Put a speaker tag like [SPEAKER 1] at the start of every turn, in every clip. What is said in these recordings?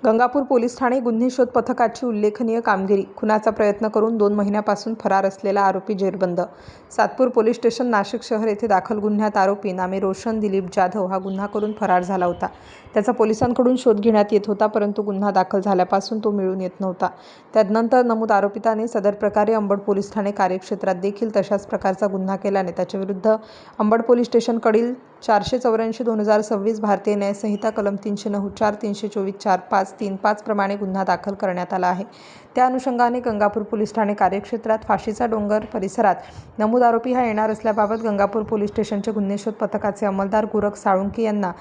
[SPEAKER 1] Gangapur police Thane गुन्हे शोध पथकाची उल्लेखनीय कामगिरी. खुनाचा प्रयत्न करून 2 महिन्यापासून फरार असलेला आरोपी जेरबंद. सातपूर पोलीस स्टेशन नाशिक शहर येथे दाखल गुन्ह्यात आरोपी नामे रोशन दिलीप जाधव हा गुन्हा करून फरार झाला होता. त्याचा पोलिसांकडून शोध घेण्यात येत होता, परंतु गुन्हा दाखल झाल्यापासून तो मिळून येत नव्हता. त्यानंतर नमूद आरोपिताने सदर प्रकारे अंबड पोलीस ठाणे कार्यक्षेत्रात देखील तशाच प्रकारचा गुन्हा केल्याने त्याच्याविरुद्ध अंबड पोलीस स्टेशनकडील 484/2026 भारतीय न्याय संहिता कलम 309(4), 324(4), 535 प्रमाणे गुन्हा दाखल करण्यात आला आहे. त्या अनुषंगाने गंगापूर पोलीस ठाणे कार्यक्षेत्रात फाशीचा डोंगर परिसरात नमूद आरोपी हा येणार असल्याबाबत गंगापूर पोलीस स्टेशनचे गुन्हे शोध पथकाचे अंमलदार गोरख साळुंखे यांना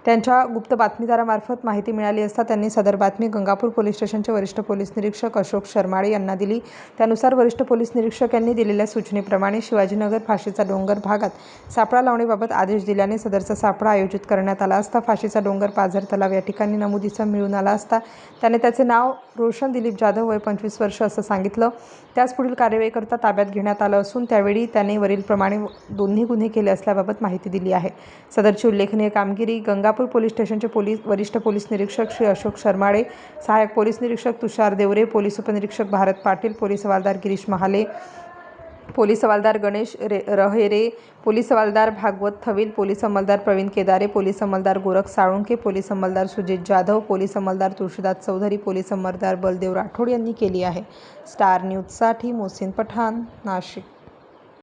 [SPEAKER 1] त्यांच्या गुप्त बातमीदारामार्फत माहिती मिळाली असता त्यांनी सदर बातमी गंगापूर पोलीस स्टेशनचे वरिष्ठ पोलीस निरीक्षक अशोक शरमाळे यांना दिली. त्यानुसार वरिष्ठ पोलीस निरीक्षक यांनी दिलेल्या सूचनेप्रमाणे शिवाजीनगर फाशीचा डोंगर भागात सापळा लावण्याबाबत आदेश दिल्याने सदरचा सापळा आयोजित करण्यात आला असता फाशीचा डोंगर पाझर तलाव या ठिकाणी नमूद इसम मिळून आला असता त्याने त्याचे नाव रोशन दिलीप जाधव, वय 25 वर्ष असं सांगितलं. त्यास पुढील कार्यवाहीकरता ताब्यात घेण्यात आलं असून त्यावेळी त्याने वरीलप्रमाणे दोन्ही गुन्हे केले असल्याबाबत माहिती दिली आहे. सदरची उल्लेखनीय कामगिरी गंगापूर पोलीस स्टेशनचे वरिष्ठ पोलीस निरीक्षक श्री अशोक शरमाळे, सहाय्यक पोलीस निरीक्षक तुषार देवरे, पोलीस उपनिरीक्षक भारत पाटील, पोलीस हवालदार गिरीश महाले, पोलीस हवालदार गणेश रहेरे, पोलीस हवालदार भागवत थविल, पोलीस अंमलदार प्रवीण केदारे, पोलीस अंमलदार गोरख साळुंखे, पोलीस अंमलदार सुजित जाधव, पोलीस अंमलदार तुळशीदास चौधरी, पोलीस अंमलदार बलदेव राठोड यांनी केली आहे. स्टार न्यूजसाठी मोहसिन पठाण, नाशिक.